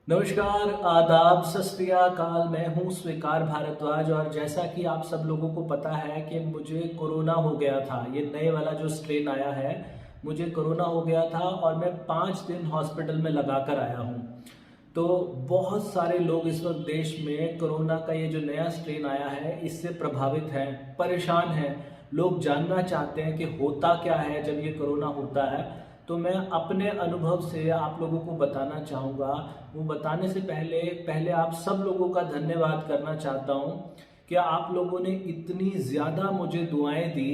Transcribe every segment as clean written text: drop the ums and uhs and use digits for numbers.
नमस्कार, आदाब, सत श्री अकाल। मैं हूँ स्वीकार भारद्वाज और जैसा कि आप सब लोगों को पता है कि मुझे कोरोना हो गया था। ये नए वाला जो स्ट्रेन आया है, मुझे कोरोना हो गया था और मैं 5 दिन हॉस्पिटल में लगा कर आया हूँ। तो बहुत सारे लोग इस वक्त देश में कोरोना का ये जो नया स्ट्रेन आया है इससे प्रभावित हैं, परेशान हैं। लोग जानना चाहते हैं कि होता क्या है जब ये कोरोना होता है। तो मैं अपने अनुभव से आप लोगों को बताना चाहूँगा। वो बताने से पहले पहले आप सब लोगों का धन्यवाद करना चाहता हूँ कि आप लोगों ने इतनी ज़्यादा मुझे दुआएं दी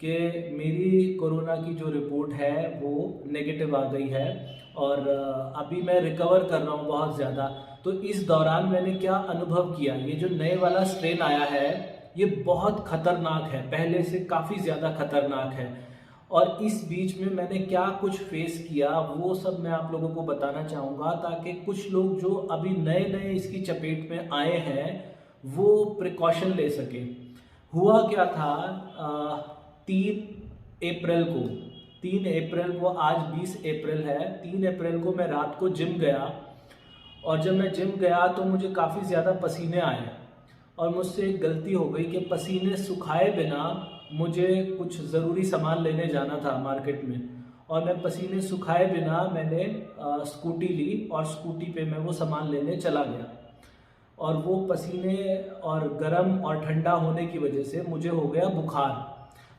कि मेरी कोरोना की जो रिपोर्ट है वो नेगेटिव आ गई है और अभी मैं रिकवर कर रहा हूँ बहुत ज़्यादा। तो इस दौरान मैंने क्या अनुभव किया, ये जो नए वाला स्ट्रेन आया है ये बहुत खतरनाक है, पहले से काफ़ी ज़्यादा खतरनाक है। और इस बीच में मैंने क्या कुछ फेस किया वो सब मैं आप लोगों को बताना चाहूँगा, ताकि कुछ लोग जो अभी नए नए इसकी चपेट में आए हैं वो प्रिकॉशन ले सके। हुआ क्या था, 3 अप्रैल को, आज 20 अप्रैल है, 3 अप्रैल को मैं रात को जिम गया और जब मैं जिम गया तो मुझे काफ़ी ज़्यादा पसीने आए और मुझसे एक गलती हो गई कि पसीने सुखाए बिना मुझे कुछ ज़रूरी सामान लेने जाना था मार्केट में, और मैं पसीने सुखाए बिना मैंने स्कूटी ली और स्कूटी पे मैं वो सामान लेने चला गया। और वो पसीने और गर्म और ठंडा होने की वजह से मुझे हो गया बुखार।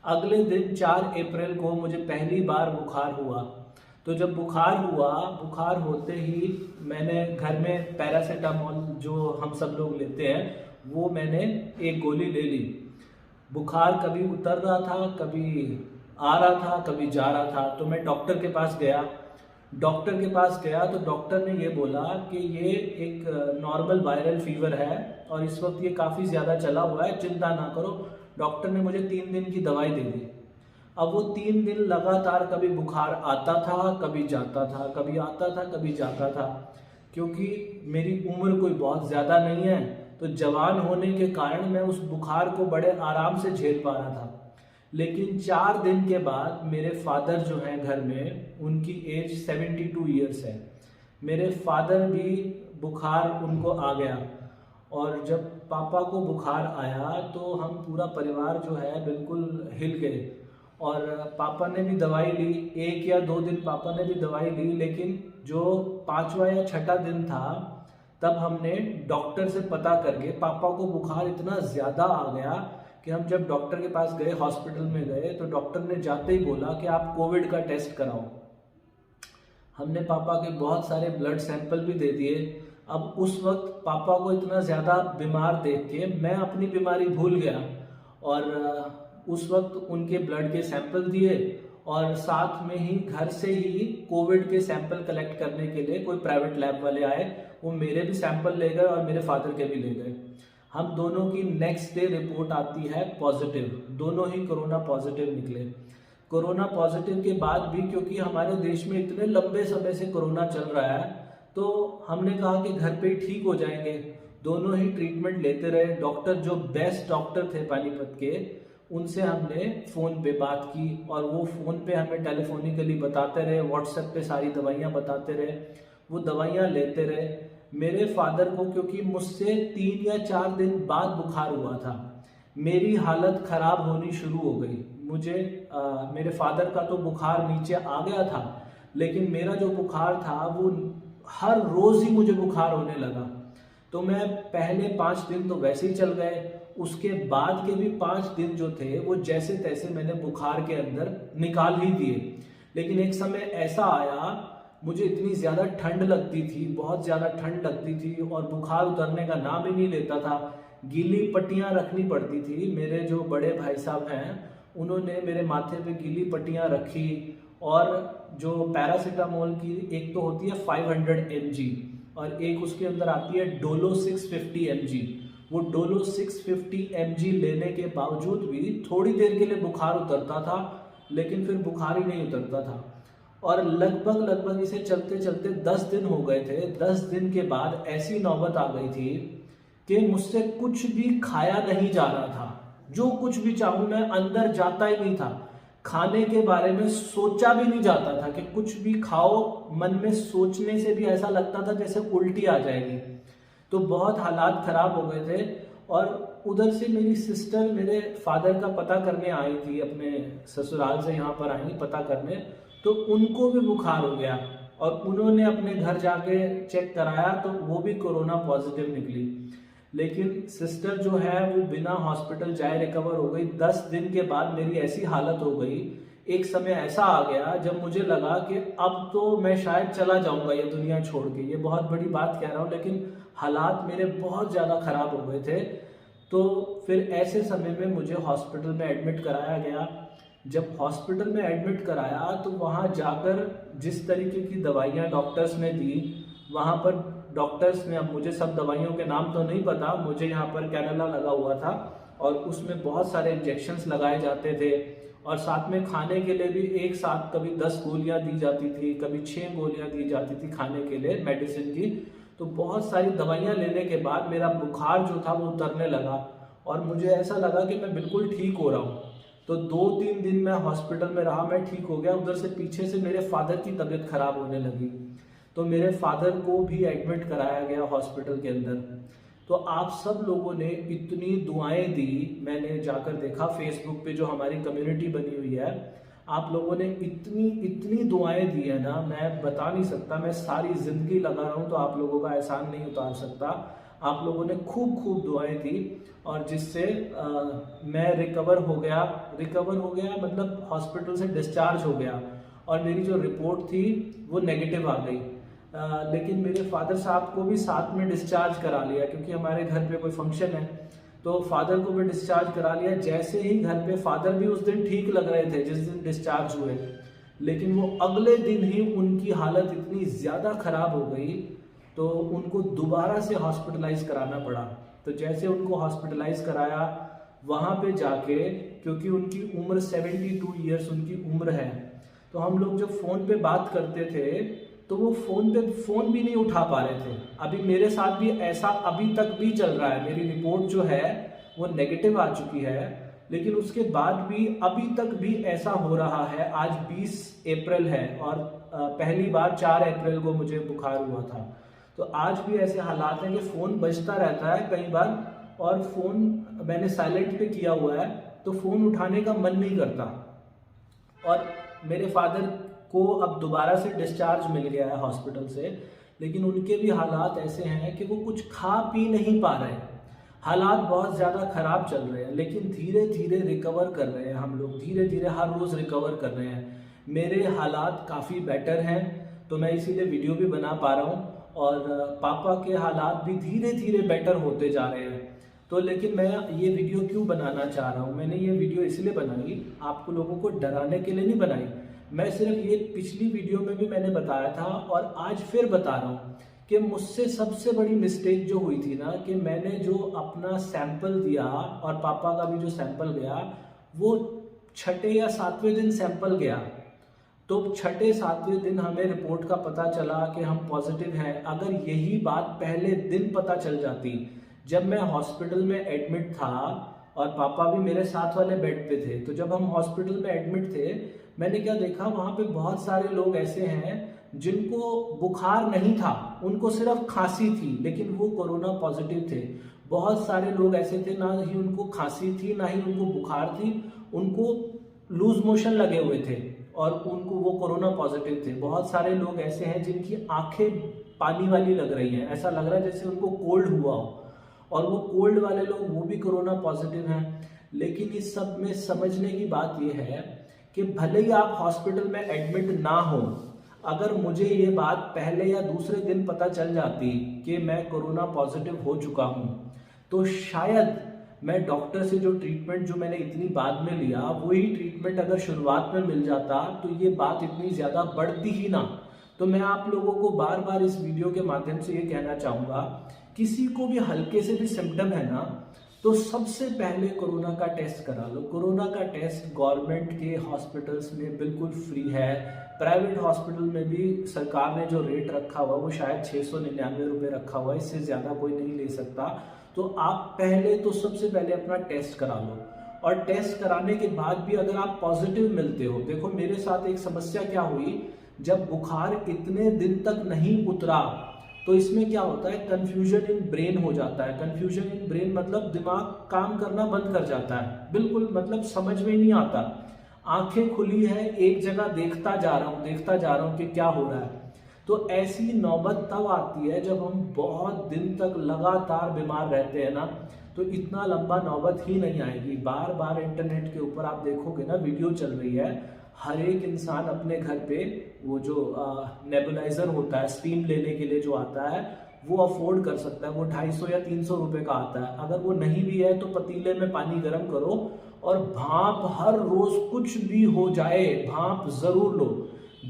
अगले दिन 4 अप्रैल को मुझे पहली बार बुखार हुआ। तो जब बुखार हुआ, बुखार होते ही मैंने घर में पैरासीटामोल जो हम सब लोग लेते हैं वो मैंने एक गोली ले ली। बुखार कभी उतर रहा था, कभी आ रहा था, कभी जा रहा था। तो मैं डॉक्टर के पास गया। तो डॉक्टर ने ये बोला कि ये एक नॉर्मल वायरल फीवर है और इस वक्त ये काफ़ी ज़्यादा चला हुआ है, चिंता ना करो। डॉक्टर ने मुझे 3 दिन की दवाई दे दी। अब वो 3 दिन लगातार कभी बुखार आता था, कभी जाता था, कभी आता था, कभी जाता था। क्योंकि मेरी उम्र कोई बहुत ज़्यादा नहीं है तो जवान होने के कारण मैं उस बुखार को बड़े आराम से झेल पा रहा था। लेकिन 4 दिन के बाद मेरे फादर जो हैं घर में, उनकी एज 72 ईयर्स है, मेरे फादर भी बुखार उनको आ गया। और जब पापा को बुखार आया तो हम पूरा परिवार जो है बिल्कुल हिल गए और पापा ने भी दवाई ली। 1 या 2 दिन पापा ने भी दवाई ली, लेकिन जो 5वां या 6ठा दिन था तब हमने डॉक्टर से पता करके, पापा को बुखार इतना ज़्यादा आ गया कि हम जब डॉक्टर के पास गए, हॉस्पिटल में गए, तो डॉक्टर ने जाते ही बोला कि आप कोविड का टेस्ट कराओ। हमने पापा के बहुत सारे ब्लड सैंपल भी दे दिए। अब उस वक्त पापा को इतना ज़्यादा बीमार देख के मैं अपनी बीमारी भूल गया और उस वक्त उनके ब्लड के सैंपल दिए और साथ में ही घर से ही कोविड के सैंपल कलेक्ट करने के लिए कोई प्राइवेट लैब वाले आए। वो मेरे भी सैंपल ले गए और मेरे फादर के भी ले गए। हम दोनों की नेक्स्ट डे रिपोर्ट आती है पॉजिटिव, दोनों ही कोरोना पॉजिटिव निकले। कोरोना पॉजिटिव के बाद भी, क्योंकि हमारे देश में इतने लंबे समय से कोरोना चल रहा है, तो हमने कहा कि घर पे ठीक हो जाएंगे। दोनों ही ट्रीटमेंट लेते रहे। डॉक्टर जो बेस्ट डॉक्टर थे पानीपत के, उनसे हमने फ़ोन पे बात की और वो फ़ोन पे हमें टेलीफोनिकली बताते रहे, व्हाट्सएप पे सारी दवाइयाँ बताते रहे, वो दवाइयाँ लेते रहे। मेरे फादर को, क्योंकि मुझसे 3 या 4 दिन बाद बुखार हुआ था, मेरी हालत ख़राब होनी शुरू हो गई। मेरे फादर का तो बुखार नीचे आ गया था, लेकिन मेरा जो बुखार था वो हर रोज़ ही मुझे बुखार होने लगा। तो मैं पहले 5 दिन तो वैसे ही चल गए, उसके बाद के भी 5 दिन जो थे वो जैसे तैसे मैंने बुखार के अंदर निकाल ही दिए। लेकिन एक समय ऐसा आया, मुझे इतनी ज़्यादा ठंड लगती थी, बहुत ज़्यादा ठंड लगती थी और बुखार उतरने का नाम ही नहीं लेता था। गीली पट्टियाँ रखनी पड़ती थी। मेरे जो बड़े भाई साहब हैं उन्होंने मेरे माथे पे गीली पट्टियाँ रखी और जो पैरासीटामोल की एक तो होती है 500 mg और एक उसके अंदर आती है डोलो 650 mg। वो डोलो 650 mg लेने के बावजूद भी थोड़ी देर के लिए बुखार उतरता था, लेकिन फिर बुखार ही नहीं उतरता था। और लगभग इसे चलते चलते 10 दिन हो गए थे। 10 दिन के बाद ऐसी नौबत आ गई थी कि मुझसे कुछ भी खाया नहीं जा रहा था। जो कुछ भी चाहूँ मैं, अंदर जाता ही नहीं था। खाने के बारे में सोचा भी नहीं जाता था कि कुछ भी खाओ, मन में सोचने से भी ऐसा लगता था जैसे उल्टी आ जाएगी। तो बहुत हालात खराब हो गए थे। और उधर से मेरी सिस्टर मेरे फादर का पता करने आई थी, अपने ससुराल से यहाँ पर आई पता करने, तो उनको भी बुखार हो गया और उन्होंने अपने घर जाके चेक कराया तो वो भी कोरोना पॉजिटिव निकली। लेकिन सिस्टर जो है वो बिना हॉस्पिटल जाए रिकवर हो गई। 10 दिन के बाद मेरी ऐसी हालत हो गई, एक समय ऐसा आ गया जब मुझे लगा कि अब तो मैं शायद चला जाऊंगा ये दुनिया छोड़ के। ये बहुत बड़ी बात कह रहा हूँ, लेकिन हालात मेरे बहुत ज़्यादा ख़राब हो गए थे। तो फिर ऐसे समय में मुझे हॉस्पिटल में एडमिट कराया गया। जब हॉस्पिटल में एडमिट कराया तो वहाँ जाकर जिस तरीके की दवाइयाँ डॉक्टर्स ने दी, वहाँ पर डॉक्टर्स ने, अब मुझे सब दवाइयों के नाम तो नहीं पता, मुझे यहाँ पर कैनेला लगा हुआ था और उसमें बहुत सारे इंजेक्शन्स लगाए जाते थे और साथ में खाने के लिए भी एक साथ कभी 10 गोलियाँ दी जाती थी, कभी 6 गोलियाँ दी जाती थी खाने के लिए मेडिसिन की। तो बहुत सारी दवाइयाँ लेने के बाद मेरा बुखार जो था वो उतरने लगा और मुझे ऐसा लगा कि मैं बिल्कुल ठीक हो रहा हूँ। तो 2-3 दिन मैं हॉस्पिटल में रहा, मैं ठीक हो गया। उधर से पीछे से मेरे फादर की तबीयत खराब होने लगी, तो मेरे फादर को भी एडमिट कराया गया हॉस्पिटल के अंदर। तो आप सब लोगों ने इतनी दुआएं दी, मैंने जाकर देखा फेसबुक पे जो हमारी कम्युनिटी बनी हुई है, आप लोगों ने इतनी दुआएं दी है ना, मैं बता नहीं सकता। मैं सारी ज़िंदगी लगा रहा हूँ तो आप लोगों का एहसान नहीं उतार सकता। आप लोगों ने खूब दुआएं दी और जिससे मैं रिकवर हो गया मतलब हॉस्पिटल से डिस्चार्ज हो गया और मेरी जो रिपोर्ट थी वो नेगेटिव आ गई। लेकिन मेरे फादर साहब को भी साथ में डिस्चार्ज करा लिया, क्योंकि हमारे घर पे कोई फंक्शन है तो फादर को भी डिस्चार्ज करा लिया। जैसे ही घर पे, फादर भी उस दिन ठीक लग रहे थे जिस दिन डिस्चार्ज हुए, लेकिन वो अगले दिन ही उनकी हालत इतनी ज़्यादा खराब हो गई तो उनको दोबारा से हॉस्पिटलाइज कराना पड़ा। तो जैसे उनको हॉस्पिटलाइज कराया, वहाँ पे जाके, क्योंकि उनकी उम्र 72 ईयर्स उनकी उम्र है, तो हम लोग जब फ़ोन पे बात करते थे तो वो फ़ोन भी नहीं उठा पा रहे थे। अभी मेरे साथ भी ऐसा अभी तक भी चल रहा है। मेरी रिपोर्ट जो है वो नेगेटिव आ चुकी है, लेकिन उसके बाद भी अभी तक भी ऐसा हो रहा है। आज 20 अप्रैल है और पहली बार 4 अप्रैल को मुझे बुखार हुआ था। तो आज भी ऐसे हालात हैं कि फ़ोन बजता रहता है कई बार और फ़ोन मैंने साइलेंट पे किया हुआ है तो फ़ोन उठाने का मन नहीं करता। और मेरे फादर को अब दोबारा से डिस्चार्ज मिल गया है हॉस्पिटल से, लेकिन उनके भी हालात ऐसे हैं कि वो कुछ खा पी नहीं पा रहे हैं। हालात बहुत ज़्यादा ख़राब चल रहे हैं, लेकिन धीरे धीरे रिकवर कर रहे हैं। हम लोग धीरे धीरे हर रोज़ रिकवर कर रहे हैं। मेरे हालात काफ़ी बेटर हैं तो मैं इसीलिए वीडियो भी बना पा रहा हूँ और पापा के हालात भी धीरे धीरे बेटर होते जा रहे हैं। तो लेकिन मैं ये वीडियो क्यों बनाना चाह रहा हूँ, मैंने ये वीडियो इसलिए बनाई, आपको लोगों को डराने के लिए नहीं बनाई। मैं सिर्फ ये पिछली वीडियो में भी मैंने बताया था और आज फिर बता रहा हूँ कि मुझसे सबसे बड़ी मिस्टेक जो हुई थी ना, कि मैंने जो अपना सैंपल दिया और पापा का भी जो सैंपल गया वो 6 या 7वें दिन सैंपल गया। तो 6-7वें दिन हमें रिपोर्ट का पता चला कि हम पॉजिटिव हैं। अगर यही बात पहले दिन पता चल जाती, जब मैं हॉस्पिटल में एडमिट था और पापा भी मेरे साथ वाले बेड पे थे, तो जब हम हॉस्पिटल में एडमिट थे मैंने क्या देखा, वहाँ पे बहुत सारे लोग ऐसे हैं जिनको बुखार नहीं था, उनको सिर्फ खांसी थी, लेकिन वो कोरोना पॉजिटिव थे। बहुत सारे लोग ऐसे थे, ना ही उनको खांसी थी ना ही उनको बुखार थी, उनको लूज मोशन लगे हुए थे और उनको वो कोरोना पॉजिटिव थे। बहुत सारे लोग ऐसे हैं जिनकी आंखें पानी वाली लग रही हैं, ऐसा लग रहा है जैसे उनको कोल्ड हुआ हो, और वो कोल्ड वाले लोग वो भी कोरोना पॉजिटिव हैं। लेकिन इस सब में समझने की बात ये है कि भले ही आप हॉस्पिटल में एडमिट ना हो, अगर मुझे ये बात पहले या दूसरे दिन पता चल जाती कि मैं कोरोना पॉजिटिव हो चुका हूँ, तो शायद मैं डॉक्टर से जो ट्रीटमेंट जो मैंने इतनी बाद में लिया, वही ट्रीटमेंट अगर शुरुआत में मिल जाता तो ये बात इतनी ज़्यादा बढ़ती ही ना। तो मैं आप लोगों को बार बार इस वीडियो के माध्यम से ये कहना चाहूँगा, किसी को भी हल्के से भी सिम्टम है ना, तो सबसे पहले कोरोना का टेस्ट करा लो। कोरोना का टेस्ट गवर्नमेंट के हॉस्पिटल्स में बिल्कुल फ्री है। प्राइवेट हॉस्पिटल में भी सरकार ने जो रेट रखा हुआ वो शायद 699 रुपये रखा हुआ है, इससे ज़्यादा कोई नहीं ले सकता। तो आप पहले तो सबसे पहले अपना टेस्ट करा लो और टेस्ट कराने के बाद भी अगर आप पॉजिटिव मिलते हो, देखो मेरे साथ एक समस्या क्या हुई, जब बुखार इतने दिन तक नहीं उतरा तो इसमें क्या होता है, कंफ्यूजन इन ब्रेन हो जाता है। कंफ्यूजन इन ब्रेन मतलब दिमाग काम करना बंद कर जाता है, बिल्कुल मतलब समझ में नहीं आता। आंखें खुली है, एक जगह देखता जा रहा हूं कि क्या हो रहा है। तो ऐसी नौबत तब आती है जब हम बहुत दिन तक लगातार बीमार रहते हैं ना, तो इतना लंबा नौबत ही नहीं आएगी। बार बार इंटरनेट के ऊपर आप देखोगे ना, वीडियो चल रही है, हर एक इंसान अपने घर पे वो जो नेबुलाइजर होता है स्टीम लेने के लिए जो आता है, वो अफोर्ड कर सकता है। वो 250 या 300 रुपए का आता है। अगर वो नहीं भी है तो पतीले में पानी गर्म करो और भाप, हर रोज कुछ भी हो जाए भाप जरूर लो,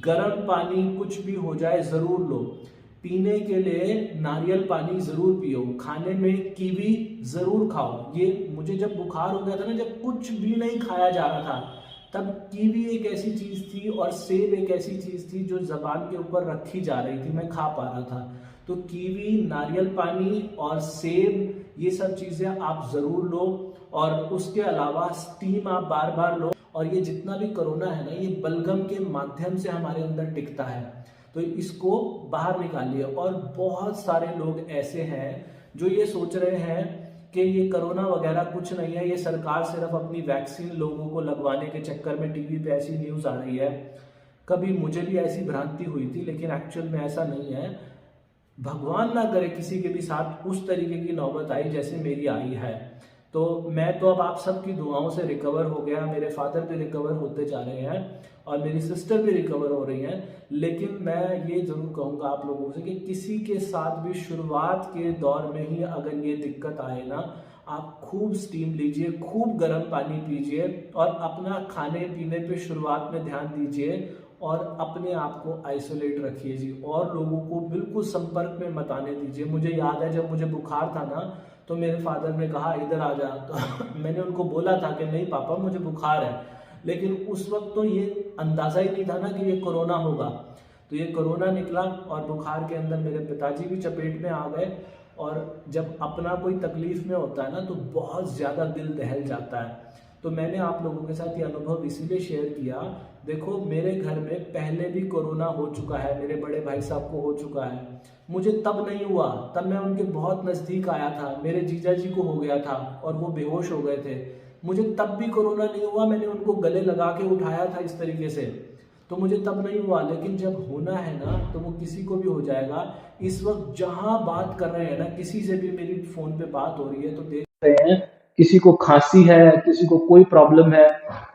गर्म पानी कुछ भी हो जाए जरूर लो। पीने के लिए नारियल पानी जरूर पियो, खाने में कीवी जरूर खाओ। ये मुझे जब बुखार हो गया था ना, जब कुछ भी नहीं खाया जा रहा था, तब कीवी एक ऐसी चीज थी और सेब एक ऐसी चीज थी जो जबान के ऊपर रखी जा रही थी, मैं खा पा रहा था। तो कीवी, नारियल पानी और सेब, ये सब चीजें आप जरूर लो। और उसके अलावा स्टीम आप बार बार लो। और ये जितना भी कोरोना है ना, ये बलगम के माध्यम से हमारे अंदर टिकता है, तो इसको बाहर निकालिए। और बहुत सारे लोग ऐसे हैं जो ये सोच रहे हैं कि ये कोरोना वगैरह कुछ नहीं है, ये सरकार सिर्फ अपनी वैक्सीन लोगों को लगवाने के चक्कर में टीवी पे ऐसी न्यूज आ रही है। कभी मुझे भी ऐसी भ्रांति हुई थी, लेकिन एक्चुअल में ऐसा नहीं है। भगवान ना करे किसी के भी साथ उस तरीके की नौबत आई जैसे मेरी आई है। तो मैं तो अब आप सबकी दुआओं से रिकवर हो गया, मेरे फादर भी रिकवर होते जा रहे हैं और मेरी सिस्टर भी रिकवर हो रही हैं। लेकिन मैं ये जरूर कहूँगा आप लोगों से कि किसी के साथ भी शुरुआत के दौर में ही अगर ये दिक्कत आए ना, आप खूब स्टीम लीजिए, खूब गर्म पानी पीजिए और अपना खाने पीने पे शुरुआत में ध्यान दीजिए और अपने आप को आइसोलेट रखिए जी। और लोगों को बिल्कुल संपर्क में मत आने दीजिए। मुझे याद है जब मुझे बुखार था ना, तो मेरे फादर ने कहा इधर आ जा, तो मैंने उनको बोला था कि नहीं पापा मुझे बुखार है। लेकिन उस वक्त तो ये अंदाजा ही नहीं था ना कि ये कोरोना होगा। तो ये कोरोना निकला और बुखार के अंदर मेरे पिताजी भी चपेट में आ गए। और जब अपना कोई तकलीफ में होता है ना, तो बहुत ज़्यादा दिल दहल जाता है। तो मैंने आप लोगों के साथ ये अनुभव इसीलिए शेयर किया। देखो मेरे घर में पहले भी कोरोना हो चुका है, मेरे बड़े भाई साहब को हो चुका है। मुझे तब नहीं हुआ, तब मैं उनके बहुत नज़दीक आया था। मेरे जीजा जी को हो गया था और वो बेहोश हो गए थे। मुझे तब भी कोरोना नहीं हुआ, मैंने उनको गले लगा के उठाया था इस तरीके से, तो मुझे तब नहीं हुआ। लेकिन जब होना है ना, तो वो किसी को भी हो जाएगा। इस वक्त जहां बात कर रहे हैं ना, किसी से भी मेरी फोन पे बात हो रही है तो देख रहे हैं किसी को खांसी है, किसी को कोई प्रॉब्लम है,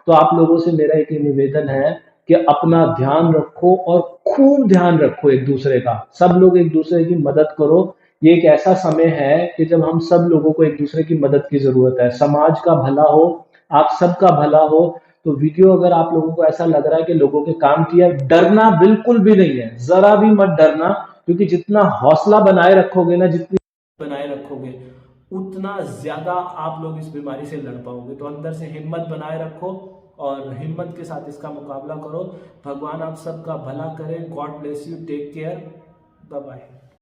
तो आप लोगों से मेरा एक निवेदन है कि अपना ध्यान रखो और खूब ध्यान रखो एक दूसरे का। सब लोग एक दूसरे की मदद करो। ये एक ऐसा समय है कि जब हम सब लोगों को एक दूसरे की मदद की जरूरत है। समाज का भला हो, आप सबका भला हो। तो वीडियो अगर आप लोगों को ऐसा लग रहा है कि लोगों के काम किया, डरना बिल्कुल भी नहीं है, जरा भी मत डरना। क्योंकि जितना हौसला बनाए रखोगे ना, जितनी बनाए रखोगे, उतना ज्यादा आप लोग इस बीमारी से लड़ पाओगे। तो अंदर से हिम्मत बनाए रखो और हिम्मत के साथ इसका मुकाबला करो। भगवान आप सबका भला करे। God bless you, take care, bye bye.